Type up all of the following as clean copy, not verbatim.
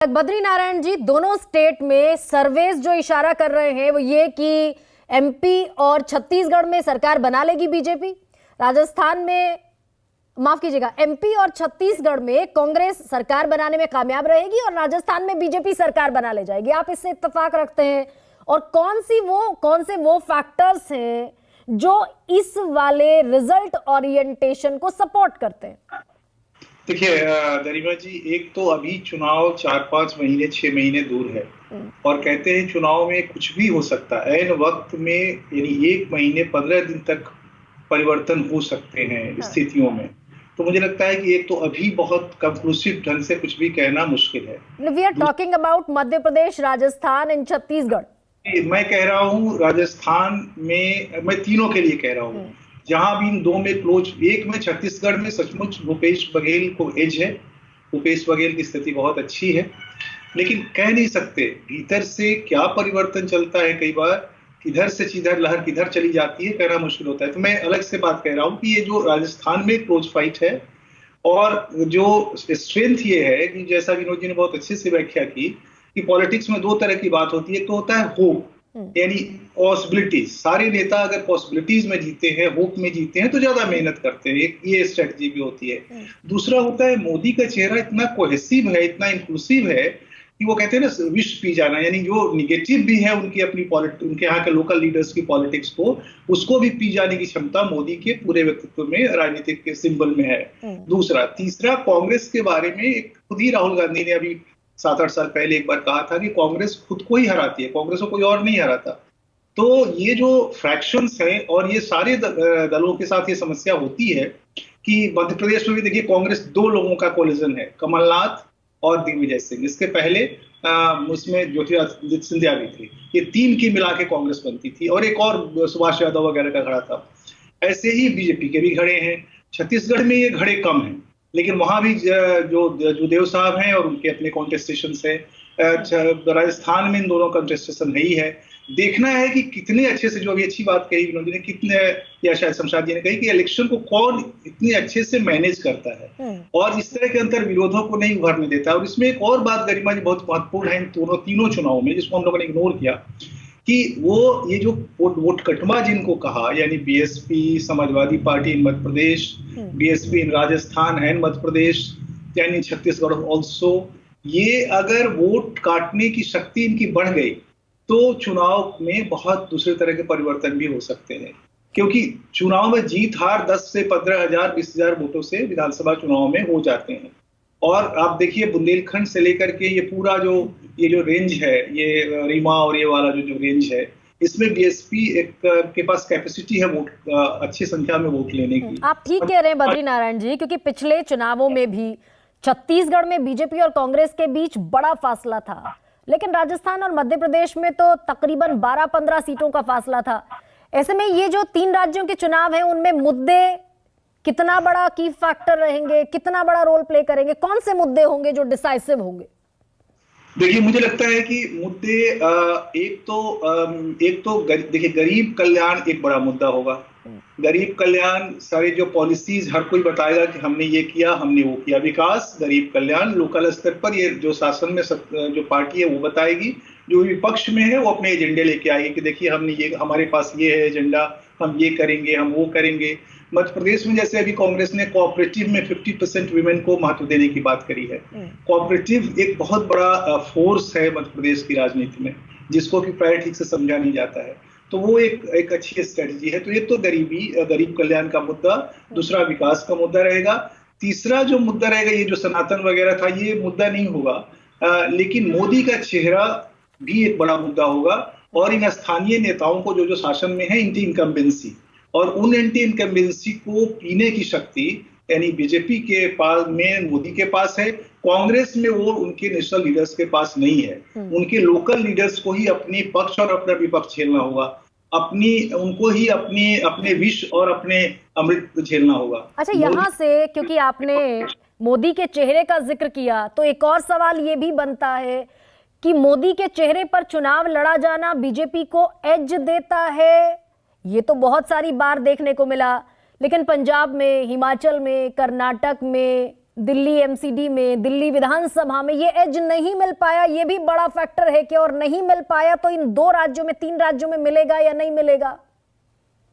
बद्री नारायण जी, दोनों स्टेट में सर्वेस जो इशारा कर रहे हैं वो ये कि एमपी और छत्तीसगढ़ में सरकार बना लेगी बीजेपी। राजस्थान में, माफ कीजिएगा, एमपी और छत्तीसगढ़ में कांग्रेस सरकार बनाने में कामयाब रहेगी और राजस्थान में बीजेपी सरकार बना ले जाएगी। आप इससे इत्तेफाक रखते हैं? और कौन से वो फैक्टर्स हैं जो इस वाले रिजल्ट ओरिएंटेशन को सपोर्ट करते हैं? देखिए गरिमा जी, एक तो अभी चुनाव 4-5 महीने 6 महीने दूर है और कहते हैं चुनाव में कुछ भी हो सकता है। ऐन वक्त में यानी 1 महीने 15 दिन तक परिवर्तन हो सकते हैं स्थितियों में। तो मुझे लगता है कि एक तो अभी बहुत कंक्लूसिव ढंग से कुछ भी कहना मुश्किल है। We are talking about Madhya Pradesh, Rajasthan and Chhattisgarh. मैं कह रहा हूँ राजस्थान में, मैं तीनों के लिए कह रहा हूँ, जहां भी इन दो में क्लोज, एक में छत्तीसगढ़ में सचमुच भूपेश बघेल को एज है। भूपेश बघेल की स्थिति बहुत अच्छी है, लेकिन कह नहीं सकते भीतर से क्या परिवर्तन चलता है। कई बार किधर से किधर लहर किधर चली जाती है, कहना मुश्किल होता है। तो मैं अलग से बात कह रहा हूं कि ये जो राजस्थान में क्लोज फाइट है और जो स्ट्रेंथ ये है कि जैसा विनोद जी ने बहुत अच्छे से व्याख्या की कि पॉलिटिक्स में 2 तरह की बात होती है। तो होता है होप, यानी पॉसिबिलिटीज। सारे नेता अगर पॉसिबिलिटीज में जीते हैं, होप में जीते हैं, तो ज्यादा मेहनत करते हैं। एक ये स्ट्रेटजी भी होती है। दूसरा होता है मोदी का चेहरा इतना कोहेसिव है, इतना इंक्लूसिव है कि वो कहते हैं ना विष पी जाना, यानी जो निगेटिव भी है उनकी अपनी उनके यहाँ के लोकल लीडर्स की पॉलिटिक्स को, उसको भी पी जाने की क्षमता मोदी के पूरे व्यक्तित्व में, राजनीतिक के सिंबल में है। दूसरा, तीसरा, कांग्रेस के बारे में खुद ही राहुल गांधी ने अभी 7-8 साल पहले एक बार कहा था कि कांग्रेस खुद को ही हराती है, कांग्रेस को कोई और नहीं हराता। तो ये जो फ्रैक्शंस हैं और ये सारे दलों के साथ ये समस्या होती है कि मध्य प्रदेश में भी देखिए कांग्रेस 2 लोगों का कोलिजन है, कमलनाथ और दिग्विजय सिंह। इसके पहले उसमें ज्योतिरादित्य सिंधिया भी थे। ये 3 की मिला के कांग्रेस बनती थी और एक और सुभाष यादव वगैरह का घड़ा था। ऐसे ही बीजेपी के भी घड़े हैं। छत्तीसगढ़ में ये घड़े कम हैं, लेकिन वहां भी जो देव साहब हैं और उनके अपने कॉन्टेस्टेशन है। राजस्थान में इन दोनों कॉन्टेस्टेशन है ही है। देखना है कि कितने अच्छे से, जो अभी अच्छी बात कही विनोद जी ने, कितने, या शायद शमशाद जी ने कही कि इलेक्शन को कौन इतने अच्छे से मैनेज करता है और इस तरह के अंतर विरोधों को नहीं उभरने देता है। और इसमें एक और बात गरिमा जी बहुत महत्वपूर्ण है इन तीनों चुनावों में, जिसको हम लोगों ने इग्नोर किया, कि वो ये जो वोट कटवा जिनको कहा, यानी BSP Samajwadi party in Madhya Pradesh, BSP in Rajasthan and Madhya Pradesh, यानी छत्तीसगढ़ ऑल्सो, ये अगर वोट काटने की शक्ति इनकी बढ़ गई तो चुनाव में बहुत दूसरे तरह के परिवर्तन भी हो सकते हैं। क्योंकि चुनाव में जीत हार 10 से 15,000 20,000 वोटों से विधानसभा चुनाव में हो जाते हैं। और आप देखिए बुंदेलखंड से लेकर के ये पूरा ये जो रेंज है, ये रीवा और ये वाला जो रेंज है, इसमें बीएसपी के पास कैपेसिटी है वोट, अच्छी संख्या में वोट लेने की। आप ठीक कह रहे हैं बद्री नारायण जी, क्योंकि पिछले चुनावों में भी छत्तीसगढ़ में बीजेपी और कांग्रेस के बीच बड़ा फासला था, लेकिन राजस्थान और मध्य प्रदेश में तो तकरीबन 12-15 सीटों का फासला था। ऐसे में ये जो 3 राज्यों के चुनाव हैं, उनमें मुद्दे कितना बड़ा की फैक्टर रहेंगे, कितना बड़ा रोल प्ले करेंगे? कौन से मुद्दे होंगे जो डिसाइसिव होंगे? देखिए, मुझे लगता है कि मुद्दे एक तो देखिए गरीब कल्याण एक बड़ा मुद्दा होगा। गरीब कल्याण, सारे जो पॉलिसीज हर कोई बताएगा कि हमने ये किया, हमने वो किया। विकास, गरीब कल्याण लोकल स्तर पर, ये जो शासन में जो पार्टी है वो बताएगी। जो विपक्ष में है वो अपने एजेंडे लेके आएगी कि देखिए हमने ये, हमारे पास ये है एजेंडा, हम ये करेंगे, हम वो करेंगे। मध्य प्रदेश में जैसे अभी कांग्रेस ने कोऑपरेटिव में 50% वुमेन को महत्व देने की बात करी है। कोऑपरेटिव एक बहुत बड़ा फोर्स है मध्य प्रदेश की राजनीति में, जिसको कि प्राय ठीक से समझा नहीं जाता है। तो वो एक अच्छी स्ट्रेटजी है। तो एक तो गरीब कल्याण का मुद्दा, दूसरा विकास का मुद्दा रहेगा, तीसरा जो मुद्दा रहेगा ये जो सनातन वगैरह था, ये मुद्दा नहीं होगा। लेकिन मोदी का चेहरा भी एक बड़ा मुद्दा होगा। और इन स्थानीय नेताओं को जो शासन में है, एंटी इनकम्बेंसी, और उन एंटी इनकम्बेंसी को पीने की शक्ति यानी बीजेपी के पास में, मोदी के पास है। कांग्रेस में वो उनके नेशनल लीडर्स के पास नहीं है। उनके लोकल लीडर्स को ही अपनी पक्ष और अपना विपक्ष झेलना होगा, उनको ही अपने विष और अपने अमृत झेलना होगा। अच्छा, यहाँ से क्योंकि आपने मोदी के चेहरे का जिक्र किया, तो एक और सवाल ये भी बनता है कि मोदी के चेहरे पर चुनाव लड़ा जाना बीजेपी को एज देता है। ये तो बहुत सारी बार देखने को मिला, लेकिन पंजाब में, हिमाचल में, कर्नाटक में, दिल्ली एमसीडी में, दिल्ली विधानसभा में ये एज नहीं मिल पाया, ये भी बड़ा फैक्टर है कि, और नहीं मिल पाया तो इन 2 राज्यों में, 3 राज्यों में मिलेगा या नहीं मिलेगा?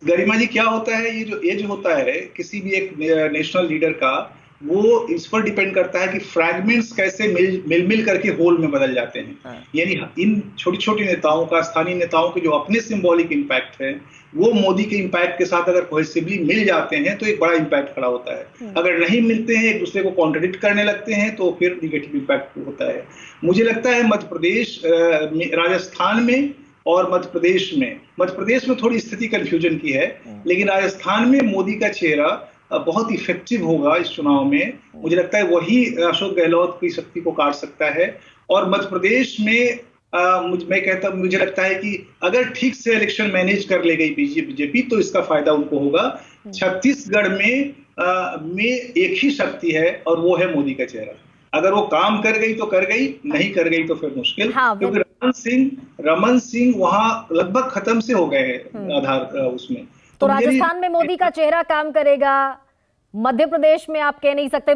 गरिमा जी, क्या होता है, ये जो एज होता है किसी भी एक नेशनल लीडर का, वो इस पर डिपेंड करता है कि फ्रैगमेंट्स कैसे मिल करके होल में बदल जाते हैं। यानी इन छोटी छोटी नेताओं का, स्थानीय नेताओं के जो अपने सिंबॉलिक इंपैक्ट है, वो मोदी के इंपैक्ट के साथ अगर कोहेसिवली मिल जाते हैं तो एक बड़ा इंपैक्ट खड़ा होता है। अगर नहीं मिलते हैं, एक दूसरे को कॉन्ट्रडिक्ट करने लगते हैं, तो फिर निगेटिव इंपैक्ट होता है। मुझे लगता है मध्य प्रदेश, राजस्थान में और मध्य प्रदेश में थोड़ी स्थिति कंफ्यूजन की है, लेकिन राजस्थान में मोदी का चेहरा बहुत इफेक्टिव होगा इस चुनाव में। मुझे लगता है वही अशोक गहलोत की शक्ति को काट सकता है। और मध्य प्रदेश में मुझे लगता है कि अगर ठीक से इलेक्शन मैनेज कर ले गई बीजेपी तो इसका फायदा उनको होगा। छत्तीसगढ़ में एक ही शक्ति है और वो है मोदी का चेहरा। अगर वो काम कर गई तो कर गई, नहीं कर गई तो फिर मुश्किल। क्योंकि रमन सिंह वहां लगभग खत्म से हो गए हैं आधार उसमें। तो राजस्थान में मोदी का चेहरा काम करेगा, मध्य प्रदेश में आप कह नहीं सकते।